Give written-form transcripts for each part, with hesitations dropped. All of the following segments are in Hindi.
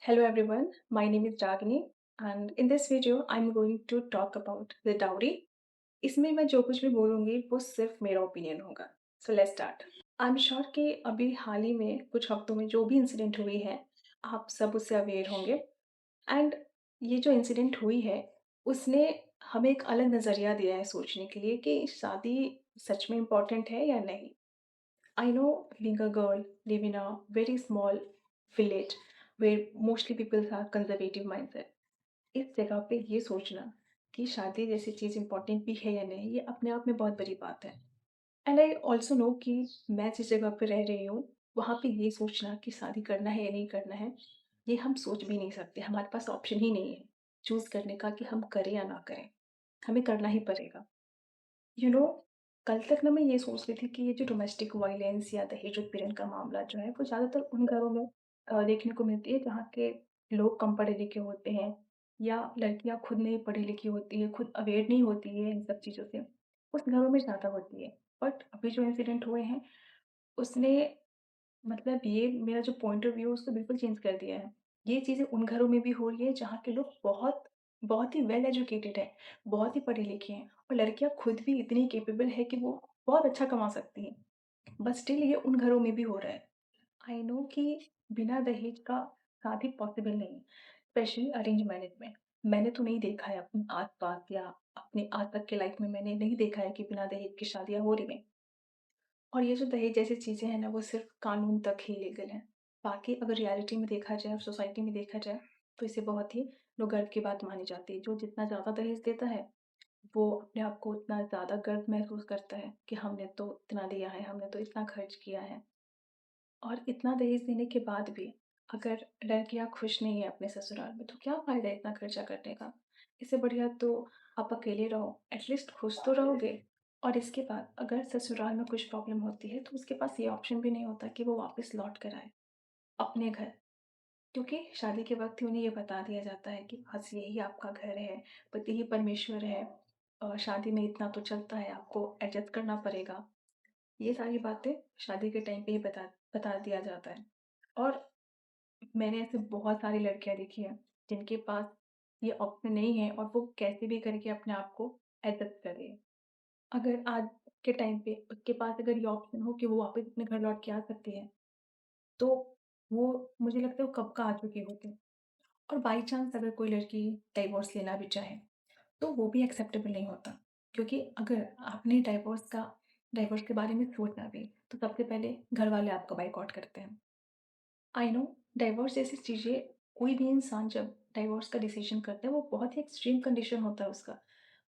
Hello everyone, my name is Ragini and in this video I'm going to talk about the dowry. इसमें मैं जो कुछ भी बोलूँगी वो सिर्फ मेरा ओपिनियन होगा। So let's start. I am sure कि अभी हाल ही में कुछ हफ्तों में जो भी इंसिडेंट हुई है, आप सब उससे अवेयर होंगे एंड ये जो इंसिडेंट हुई है, उसने हमें एक अलग नज़रिया दिया है सोचने के लिए कि शादी सच में इम्पोर्टेंट है या नहीं। I know being a girl, live in a very small village where mostly people have conservative mindset. इस जगह पे ये सोचना कि शादी जैसी चीज़ इम्पोर्टेंट भी है या नहीं, ये अपने आप में बहुत बड़ी बात है। एंड आई ऑल्सो नो कि मैं जिस जगह पे रह रही हूँ, वहाँ पे ये सोचना कि शादी करना है या नहीं करना है, ये हम सोच भी नहीं सकते। हमारे पास ऑप्शन ही नहीं है चूज़ करने का कि हम करें या ना करें। हमें करना ही पड़ेगा। यू नो कल तक ना मैं ये सोच रही थी कि ये जो डोमेस्टिक वायलेंस या दहेज उत्पीड़न का मामला जो है वो ज़्यादातर उन घरों में देखने को मिलती है जहाँ के लोग कम पढ़े लिखे होते हैं या लड़कियाँ खुद नहीं पढ़ी लिखी होती है, खुद अवेयर नहीं होती है इन सब चीज़ों से, उस घरों में ज़्यादा होती है। बट अभी जो इंसिडेंट हुए हैं उसने मतलब ये मेरा जो पॉइंट ऑफ व्यू है उसको बिल्कुल चेंज कर दिया है। ये चीज़ें उन घरों में भी हो रही है जहाँ के लोग बहुत ही वेल एजुकेटेड हैं, बहुत ही पढ़े लिखे हैं और लड़कियाँ खुद भी इतनी कैपेबल है कि वो बहुत अच्छा कमा सकती हैं। बट स्टिल ये उन घरों में भी हो रहा है। आई नो कि बिना दहेज का शादी पॉसिबल नहीं है, स्पेशली अरेंज मैरिज में। मैंने तो नहीं देखा है अपने आस-पास या अपने आज तक के लाइफ में मैंने नहीं देखा है कि बिना दहेज की शादियाँ हो रही हैं। और ये जो दहेज जैसी चीज़ें हैं ना, वो सिर्फ़ कानून तक ही लीगल हैं। बाकी अगर रियलिटी में देखा जाए और सोसाइटी में देखा जाए, तो इसे बहुत ही लो गर्व की बात मानी जाती है। जो जितना ज़्यादा दहेज देता है, वो अपने आप को उतना ज़्यादा गर्व महसूस करता है कि हमने तो इतना दिया है, हमने तो इतना खर्च किया है। और इतना दहेज देने के बाद भी अगर लड़कियाँ खुश नहीं है अपने ससुराल में, तो क्या फ़ायदा इतना खर्चा करने का? इससे बढ़िया तो आप अकेले रहो, एटलीस्ट खुश तो रहोगे। और इसके बाद अगर ससुराल में कुछ प्रॉब्लम होती है, तो उसके पास ये ऑप्शन भी नहीं होता कि वो वापस लौट कर आए अपने घर। क्योंकि शादी के वक़्त ही उन्हें ये बता दिया जाता है कि बस यही आपका घर है, पति ही परमेश्वर है और शादी में इतना तो चलता है, आपको एडजस्ट करना पड़ेगा। ये सारी बातें शादी के टाइम पे ही बता बता दिया जाता है। और मैंने ऐसे बहुत सारी लड़कियाँ देखी हैं, जिनके पास ये ऑप्शन नहीं है और वो कैसे भी करके अपने आप को एडजस्ट कर रही है। अगर आज के टाइम पे उसके पास अगर ये ऑप्शन हो कि वो वापस अपने घर लौट के आ सकती है, तो वो मुझे लगता है वो कब का आ चुकी होती। और बाई चांस अगर कोई लड़की डाइवोर्स लेना भी चाहे, तो वो भी एक्सेप्टेबल नहीं होता। क्योंकि अगर आपने डाइवोर्स के बारे में सोचा भी, तो सबसे पहले घर वाले आपका बायकॉट करते हैं। आई नो डाइवोर्स जैसी चीज़ें कोई भी इंसान जब डाइवोर्स का डिसीजन करता है वो बहुत ही एक्सट्रीम कंडीशन होता है उसका।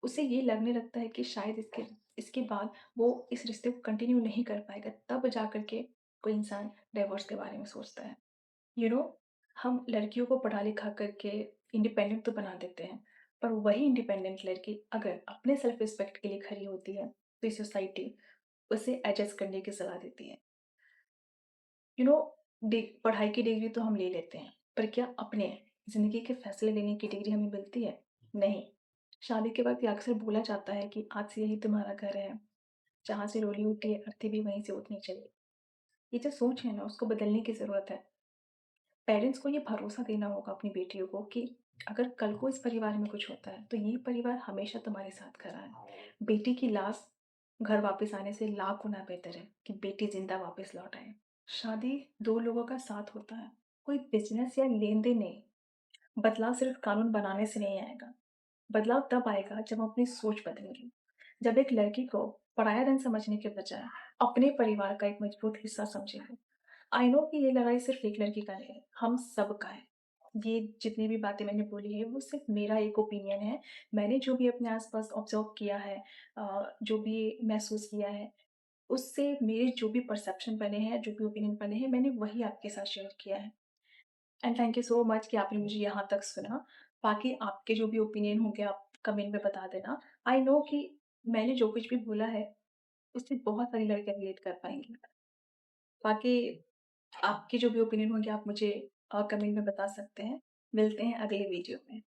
उसे ये लगने लगता है कि शायद इसके इसके बाद वो इस रिश्ते को कंटिन्यू नहीं कर पाएगा, तब जा कर के कोई इंसान डाइवोर्स के बारे में सोचता है। यू नो हम लड़कियों को पढ़ा लिखा करके इंडिपेंडेंट तो बना देते हैं, पर वही इंडिपेंडेंट लड़की अगर अपने सेल्फ रिस्पेक्ट के लिए खड़ी होती है, तो सोसाइटी उसे एडजस्ट करने की सलाह देती है। यू नो पढ़ाई की डिग्री तो हम ले लेते हैं, पर क्या अपने ज़िंदगी के फैसले लेने की डिग्री हमें मिलती है? नहीं। शादी के बाद ये अक्सर बोला जाता है कि आज से यही तुम्हारा घर है, जहाँ से रोली उठी है अर्थी भी वहीं से उठनी चाहिए। ये जो सोच है ना, उसको बदलने की ज़रूरत है। पेरेंट्स को ये भरोसा देना होगा अपनी बेटियों को कि अगर कल को इस परिवार में कुछ होता है, तो ये परिवार हमेशा तुम्हारे साथ खड़ा है। बेटी की लाश घर वापस आने से लाख गुना बेहतर है कि बेटी ज़िंदा वापस लौट आए। शादी 2 लोगों का साथ होता है, कोई बिज़नेस या लेन-देन नहीं। बदलाव सिर्फ़ कानून बनाने से नहीं आएगा, बदलाव तब आएगा जब हम अपनी सोच बदलेंगे। जब एक लड़की को पराया धन समझने के बजाय अपने परिवार का एक मजबूत हिस्सा समझेंगे। आई नो कि ये लड़ाई सिर्फ़ एक लड़की का नहीं है, हम सबका है। ये जितनी भी बातें मैंने बोली है, वो सिर्फ़ मेरा एक ओपिनियन है। मैंने जो भी अपने आस-पास ऑब्ज़र्व किया है, जो भी महसूस किया है, उससे मेरे जो भी परसेप्शन बने हैं, जो भी ओपिनियन बने हैं, मैंने वही आपके साथ शेयर किया है। And thank you so much कि आपने मुझे यहाँ तक सुना। बाकी आपके जो भी ओपिनियन होंगे आप कमेंट में बता देना। आई नो कि मैंने जो कुछ भी बोला है, उससे बहुत सारी लड़कियाँ रिलेट कर पाएँगी। बाकी आपके जो भी ओपिनियन होंगे आप मुझे कमेंट में बता सकते हैं। मिलते हैं अगले वीडियो में।